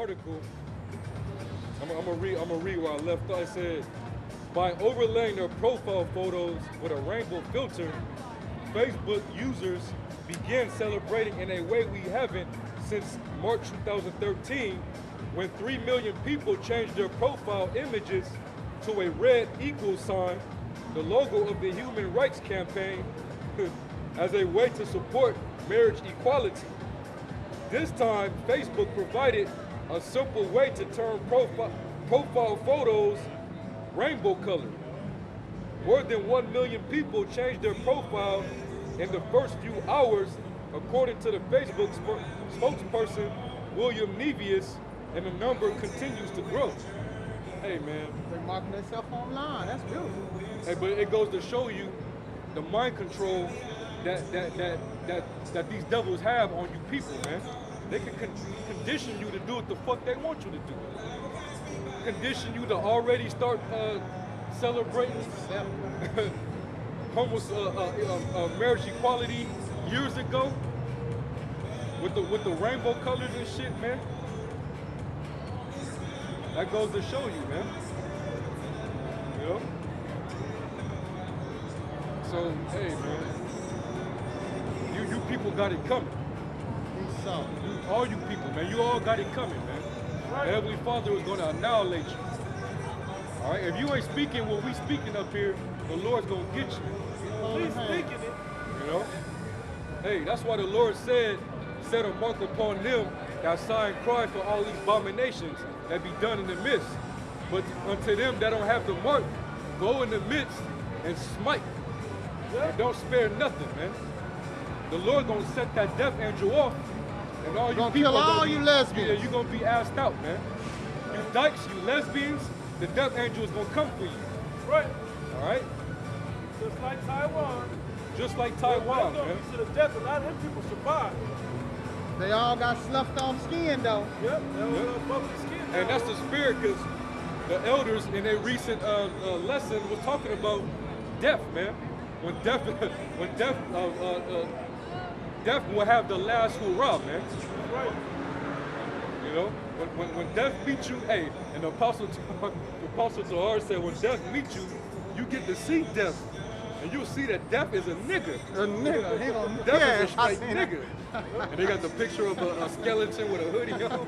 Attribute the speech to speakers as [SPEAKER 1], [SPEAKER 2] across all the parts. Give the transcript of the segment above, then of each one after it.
[SPEAKER 1] article. I'm gonna read where I left off. It said, by overlaying their profile photos with a rainbow filter, Facebook users began celebrating in a way we haven't since March 2013, when 3 million people changed their profile images to a red equal sign, the logo of the Human Rights Campaign, as a way to support marriage equality. This time, Facebook provided a simple way to turn profile photos rainbow colored. More than 1 million people changed their profile in the first few hours, according to the Facebook spokesperson, William Nevius, and the number continues to grow. Hey, man.
[SPEAKER 2] They're marking themselves online. That's beautiful.
[SPEAKER 1] Hey, but it goes to show you the mind control that these devils have on you people, man. They can condition you to do what the fuck they want you to do. Condition you to already start celebrating marriage equality years ago with the rainbow colors and shit, man. That goes to show you, man. You know? So, hey, man. You people got it coming.
[SPEAKER 2] So,
[SPEAKER 1] All you people, man. You all got it coming, man. Right. The Heavenly Father is going to annihilate you. All right? If you ain't speaking what we speaking up here, the Lord's going to get you.
[SPEAKER 3] He's speaking it.
[SPEAKER 1] You know? Hey, that's why the Lord said, set a mark upon them that sign cry for all these abominations that be done in the midst. But unto them that don't have the mark, go in the midst and smite. Yeah. And don't spare nothing, man. The Lord gonna set that death angel off, and all you people
[SPEAKER 2] kill all you lesbians.
[SPEAKER 1] Yeah, you gonna be asked out, man. You dykes, you lesbians, the death angel is gonna come for you.
[SPEAKER 3] Right.
[SPEAKER 1] All right.
[SPEAKER 3] Just like Taiwan.
[SPEAKER 1] Just like Taiwan, man.
[SPEAKER 3] To the death, a lot of them people survived.
[SPEAKER 2] They all got sloughed off skin, though.
[SPEAKER 3] Yep, that was bubbly skin.
[SPEAKER 1] And that's the spirit, because the elders in a recent lesson was talking about death, man. When death will have the last hurrah, man.
[SPEAKER 3] Right.
[SPEAKER 1] You know, when death meets you, hey, and the Apostle Tahar said, when death meets you, you get to see death. And you'll see that death is a nigga.
[SPEAKER 2] A nigga. He gonna,
[SPEAKER 1] Death
[SPEAKER 2] yeah,
[SPEAKER 1] is a straight nigga. And they got the picture of a skeleton with a hoodie on.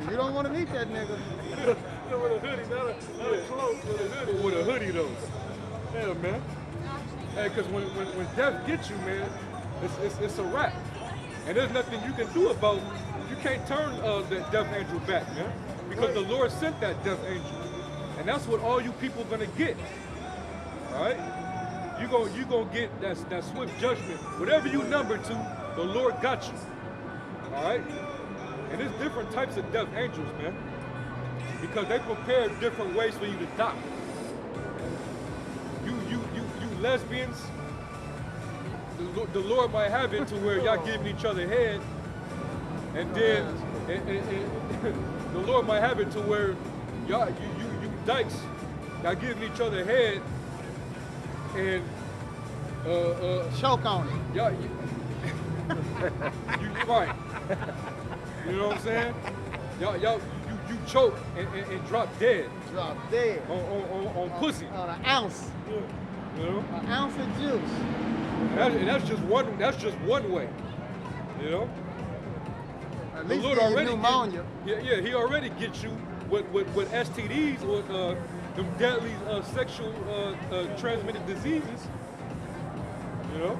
[SPEAKER 2] You don't want to meet that nigga.
[SPEAKER 3] With a hoodie, not a cloak, with a hoodie.
[SPEAKER 1] With a hoodie, though. Yeah, man. Hey, because when death gets you, man, it's a wrap. And there's nothing you can do about it. You can't turn the death angel back, man. Because the Lord sent that death angel. And that's what all you people gonna get. All right? You gonna get that swift judgment. Whatever you number to, the Lord got you. All right? And there's different types of death angels, man. Because they prepare different ways for you to die. You lesbians, the Lord might have it to where y'all giving each other head, and then and the Lord might have it to where y'all you dykes, y'all giving each other head, and
[SPEAKER 2] choke on it.
[SPEAKER 1] Y'all, you right. You know what I'm saying? Y'all you choke and drop dead.
[SPEAKER 2] Drop dead.
[SPEAKER 1] On pussy.
[SPEAKER 2] On an ounce.
[SPEAKER 1] You know?
[SPEAKER 2] An ounce of juice.
[SPEAKER 1] And that's just one way. You know?
[SPEAKER 2] At
[SPEAKER 1] The
[SPEAKER 2] least
[SPEAKER 1] Lord
[SPEAKER 2] get
[SPEAKER 1] already
[SPEAKER 2] pneumonia.
[SPEAKER 1] He already gets you with STDs, with them deadly sexual transmitted diseases. You know?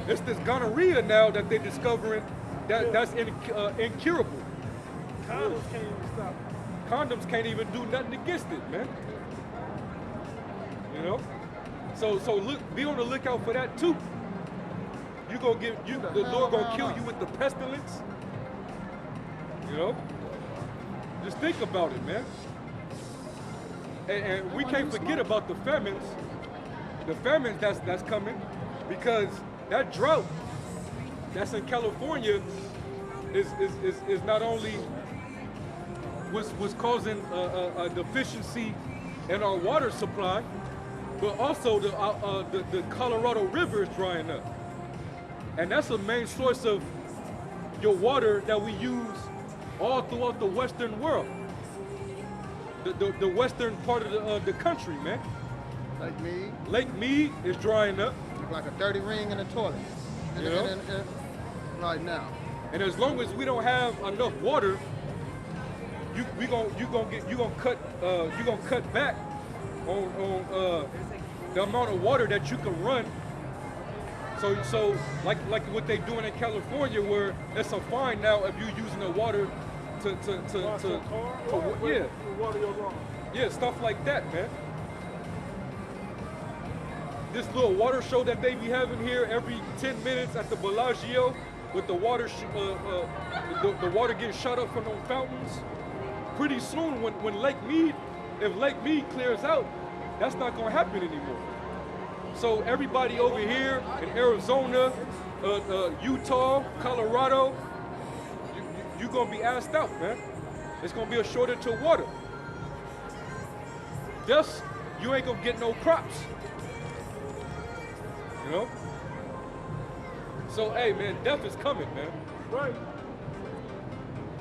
[SPEAKER 1] It's this gonorrhea now that they're discovering that's incurable.
[SPEAKER 3] Condoms can't even stop it.
[SPEAKER 1] Condoms can't even do nothing against it, man. You know? So look, be on the lookout for that too. The Lord gonna kill you with the pestilence. You know? Just think about it, man. And we can't forget about the famines. The famines that's coming, because that drought that's in California is not only was causing a deficiency in our water supply, but also the Colorado River is drying up. And that's a main source of your water that we use all throughout the Western world. The western part of the country, man.
[SPEAKER 2] Like me,
[SPEAKER 1] Lake Mead is drying up.
[SPEAKER 2] look like a dirty ring in the toilet.
[SPEAKER 1] Yeah.
[SPEAKER 2] Right now.
[SPEAKER 1] And as long as we don't have enough water, you gonna cut back on the amount of water that you can run. So like what they doing in California, where it's a fine now if you using the water to yeah,
[SPEAKER 3] Water your lawn.
[SPEAKER 1] yeah, stuff like that, man. This little water show that they be having here every 10 minutes at the Bellagio with the water, the water getting shot up from those fountains. Pretty soon, when Lake Mead, if Lake Mead clears out, that's not gonna happen anymore. So everybody over here in Arizona, Utah, Colorado, you're gonna be asked out, man. It's gonna be a shortage of water. Thus, you ain't gonna get no crops. You know? So, hey, man, death is coming, man.
[SPEAKER 3] Right.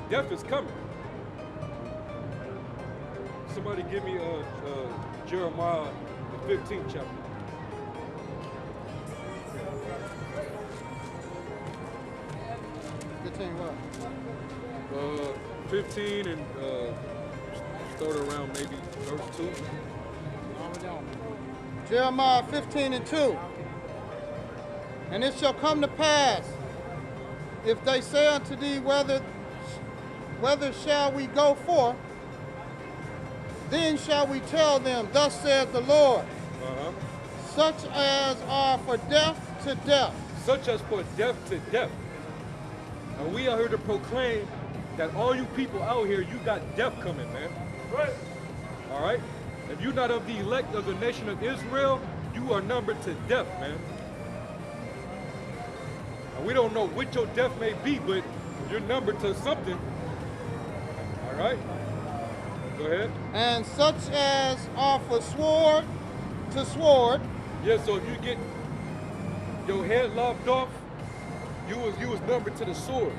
[SPEAKER 1] Death is coming. Somebody give me Jeremiah, the 15th chapter.
[SPEAKER 2] 15 what?
[SPEAKER 1] 15 and start around maybe verse 2.
[SPEAKER 2] Jeremiah 15 and 2. And it shall come to pass, if they say unto thee, whether shall we go forth, then shall we tell them, thus saith the Lord, such as are for death to death.
[SPEAKER 1] Such as for death to death. And we are here to proclaim that all you people out here, you got death coming, man.
[SPEAKER 3] Right.
[SPEAKER 1] All right? If you're not of the elect of the nation of Israel, you are numbered to death, man. And we don't know what your death may be, but you're numbered to something. All right? Go ahead.
[SPEAKER 2] And such as are for sword to sword.
[SPEAKER 1] Yeah, so if you get your head lopped off, you was numbered to the sword.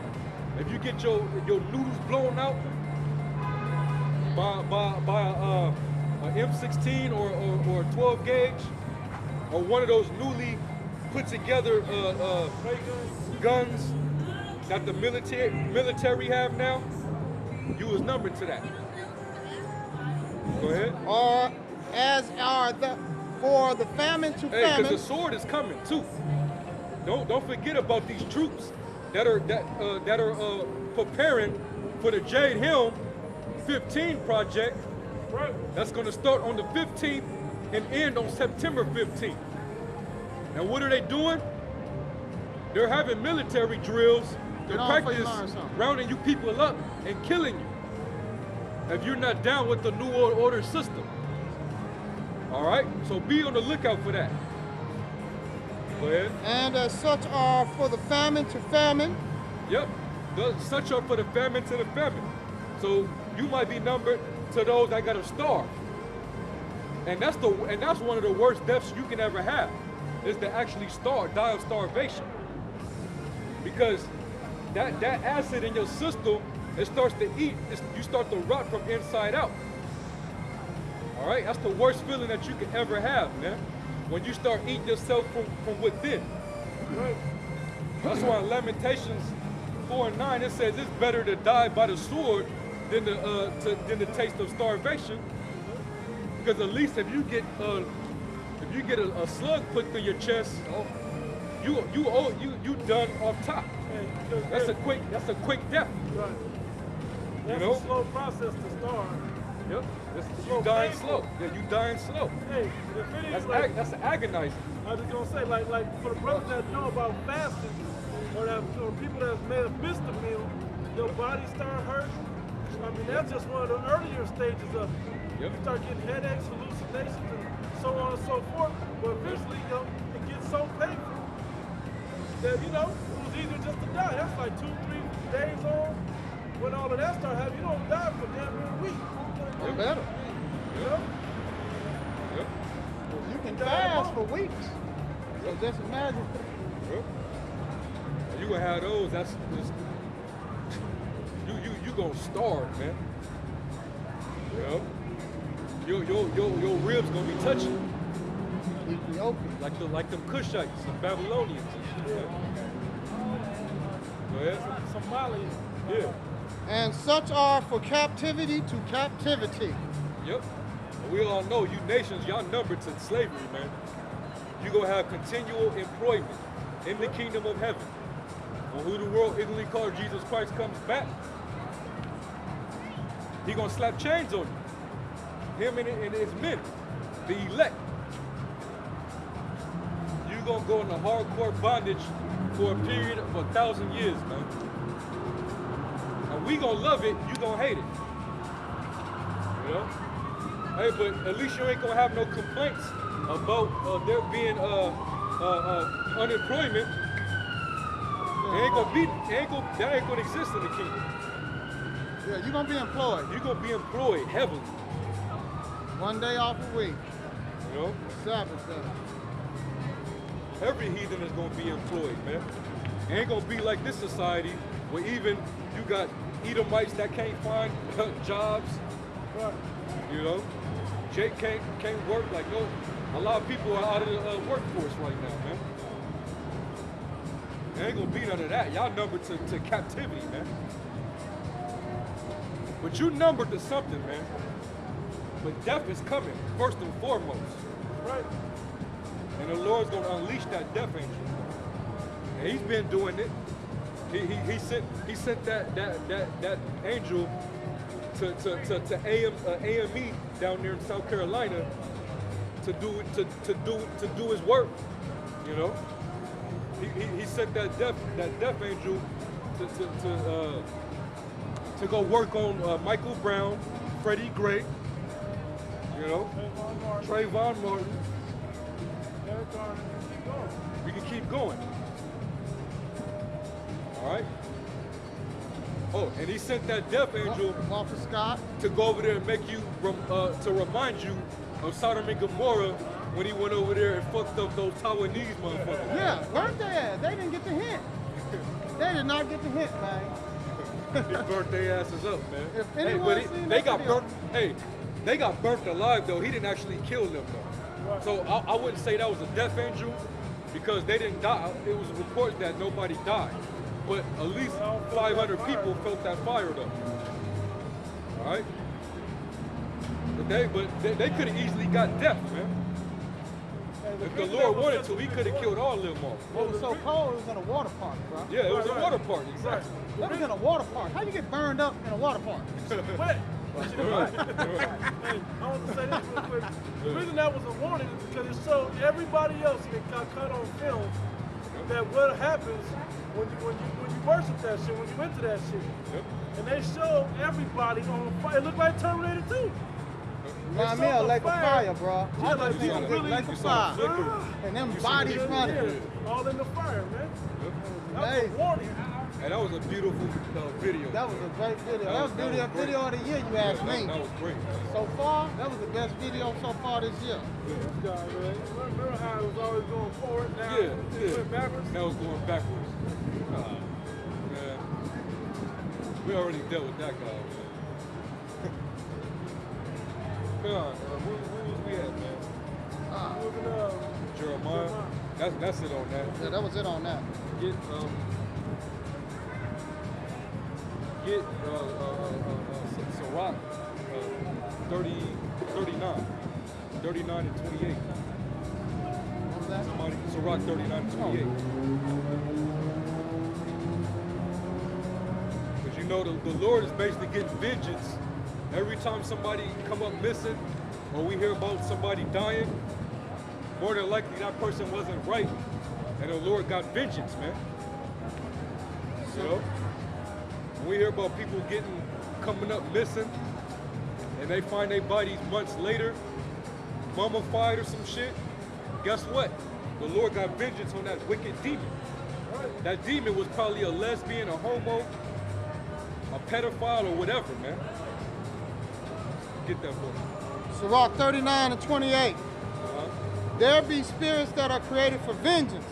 [SPEAKER 1] If you get your noodles blown out by a M16 or a 12 gauge, or one of those newly put together guns that the military have now, you was numbered to that. Go ahead.
[SPEAKER 2] Or as are for the famine to
[SPEAKER 1] Hey,
[SPEAKER 2] famine.
[SPEAKER 1] because the sword is coming too. Don't forget about these troops that are preparing for the Jade Helm 15 project.
[SPEAKER 3] Right.
[SPEAKER 1] That's going to start on the 15th and end on September 15th. And what are they doing? They're having military drills to
[SPEAKER 2] Get off before you
[SPEAKER 1] practice
[SPEAKER 2] learn something.
[SPEAKER 1] rounding you people up and killing you if you're not down with the New World Order system. All right? So be on the lookout for that. Go ahead.
[SPEAKER 2] And as such are for the famine to famine.
[SPEAKER 1] Yep. Such are for the famine to the famine. So you might be numbered to those that gotta starve. And that's one of the worst deaths you can ever have, is to actually die of starvation. Because that acid in your system, it starts to eat, you start to rot from inside out. All right, that's the worst feeling that you can ever have, man. When you start eating yourself from within.
[SPEAKER 3] Right.
[SPEAKER 1] That's why in Lamentations 4:9 it says it's better to die by the sword than the taste of starvation. Because at least if you get a slug put through your chest, you done off top. That's a quick death.
[SPEAKER 3] Right. That's
[SPEAKER 1] You know?
[SPEAKER 3] a slow process to start.
[SPEAKER 1] Yep.
[SPEAKER 3] Slow,
[SPEAKER 1] You dying
[SPEAKER 3] painful.
[SPEAKER 1] slow. Yeah, you dying slow.
[SPEAKER 3] Hey, if it is like,
[SPEAKER 1] That's agonizing.
[SPEAKER 3] I was just gonna say, like for the brothers that know about fasting, or people that may have missed a meal, your body start hurting. I mean, that's just one of the earlier stages of it.
[SPEAKER 1] Yep.
[SPEAKER 3] You start getting headaches, hallucinations, and so on and so forth. But eventually, it gets so painful that it was easier just to die. That's like 2-3 days on. When all of that starts happening, you don't die for damn near a week.
[SPEAKER 2] Or better.
[SPEAKER 3] You know?
[SPEAKER 1] Yep.
[SPEAKER 2] You can fast for weeks. So just imagine.
[SPEAKER 1] Yep. You gonna have those. you gonna starve, man. You know? Your ribs gonna be touching.
[SPEAKER 2] Ethiopian.
[SPEAKER 1] Like them Cushites, the Babylonians. Yeah. Go ahead.
[SPEAKER 3] Somali.
[SPEAKER 1] Yeah.
[SPEAKER 2] And such are for captivity to captivity.
[SPEAKER 1] Yep. And we all know you nations, y'all numbered to slavery, man. You gonna have continual employment in the kingdom of heaven. When who the world ignorantly called Jesus Christ comes back, he gonna slap chains on you. Him and his men, the elect. You gonna go into hardcore bondage for a period of 1,000 years, man. And we gonna love it, you gonna hate it. You know? Hey, but at least you ain't gonna have no complaints about there being unemployment. That ain't gonna exist in the kingdom.
[SPEAKER 2] Yeah, you're gonna be employed.
[SPEAKER 1] You're gonna be employed heavily.
[SPEAKER 2] One day off a week.
[SPEAKER 1] You know?
[SPEAKER 2] Sabbath day.
[SPEAKER 1] Every heathen is gonna be employed, man. It ain't gonna be like this society where even you got Edomites that can't find jobs.
[SPEAKER 3] Right.
[SPEAKER 1] You know? Jake can't work. Like, no, a lot of people are out of the workforce right now, man. There ain't gonna be none of that. Y'all numbered to captivity, man. But you numbered to something, man. But death is coming, first and foremost.
[SPEAKER 3] Right.
[SPEAKER 1] And the Lord's gonna unleash that death angel. And he's been doing it. He sent that angel to AME down there in South Carolina to do his work. You know? He sent that death angel to go work on Michael Brown, Freddie Gray, you know, Trayvon Martin. We can keep going. All right. Oh, and he sent that death angel
[SPEAKER 2] Walter Scott
[SPEAKER 1] to go over there and make you to remind you of Sodom and Gomorrah when he went over there and fucked up those Taiwanese motherfuckers.
[SPEAKER 2] Yeah, weren't they? They didn't get the hint. They did not get the hint, man.
[SPEAKER 1] He burnt their asses up, man.
[SPEAKER 2] If
[SPEAKER 1] Hey,
[SPEAKER 2] anyone
[SPEAKER 1] but
[SPEAKER 2] seen
[SPEAKER 1] they
[SPEAKER 2] that
[SPEAKER 1] got
[SPEAKER 2] video-
[SPEAKER 1] burnt. Hey, they got burnt alive though. He didn't actually kill them though. So I wouldn't say that was a death angel because they didn't die. It was a report that nobody died, but at least 500 people felt that fire though. All right. But they could have easily got death, man. If the Lord wanted to, he could have killed all of them off.
[SPEAKER 2] It was so cold, it was in a water park, bro.
[SPEAKER 1] Yeah, it was a
[SPEAKER 3] Right.
[SPEAKER 1] water park, exactly.
[SPEAKER 2] That was in a water park. How you get burned up in a water park?
[SPEAKER 3] Wet. Hey, I want to say this real quick. The reason that was a warning is because it showed everybody else that got caught on film that what happens when you worship that shit, when you into that shit.
[SPEAKER 1] Yep.
[SPEAKER 3] And they showed everybody on fire. It looked like Terminator 2.
[SPEAKER 2] Remind me of Lake of Fire, bro.
[SPEAKER 3] Yeah,
[SPEAKER 2] I
[SPEAKER 3] like
[SPEAKER 2] just seen
[SPEAKER 3] you
[SPEAKER 2] a big
[SPEAKER 3] really-
[SPEAKER 2] Lake
[SPEAKER 1] You
[SPEAKER 2] of
[SPEAKER 1] saw
[SPEAKER 2] Fire.
[SPEAKER 1] the flicker.
[SPEAKER 2] And them
[SPEAKER 1] You see
[SPEAKER 2] bodies
[SPEAKER 1] the-
[SPEAKER 2] running.
[SPEAKER 3] Yeah, all in the fire, man. That was
[SPEAKER 2] Hey.
[SPEAKER 3] a warning.
[SPEAKER 1] And that was a beautiful video.
[SPEAKER 2] That was a great video. That was
[SPEAKER 1] That was
[SPEAKER 2] video of the year, you ask
[SPEAKER 1] Yeah,
[SPEAKER 2] me.
[SPEAKER 1] That was great.
[SPEAKER 2] So far, that was the best video so far this year.
[SPEAKER 3] This guy, man. Remember how it was always going forward? Now
[SPEAKER 1] Yeah,
[SPEAKER 3] it
[SPEAKER 1] yeah.
[SPEAKER 3] went backwards?
[SPEAKER 1] That was going backwards. Man. We already dealt with that guy, man. Come on, where was we at, man?
[SPEAKER 3] Looking
[SPEAKER 1] Jeremiah? That's it on that.
[SPEAKER 2] Yeah, that was it on that.
[SPEAKER 1] Get Sirach 39 and 28.
[SPEAKER 2] What was that?
[SPEAKER 1] Somebody, Sirach 39 and 28. Because you know the Lord is basically getting vengeance. Every time somebody come up missing or we hear about somebody dying, more than likely that person wasn't right. And the Lord got vengeance, man. You know? When we hear about people coming up missing and they find their bodies months later, mummified or some shit, guess what? The Lord got vengeance on that wicked demon. That demon was probably a lesbian, a homo, a pedophile, or whatever, man. Get that book.
[SPEAKER 2] Sirach 39 and 28. There be spirits that are created for vengeance,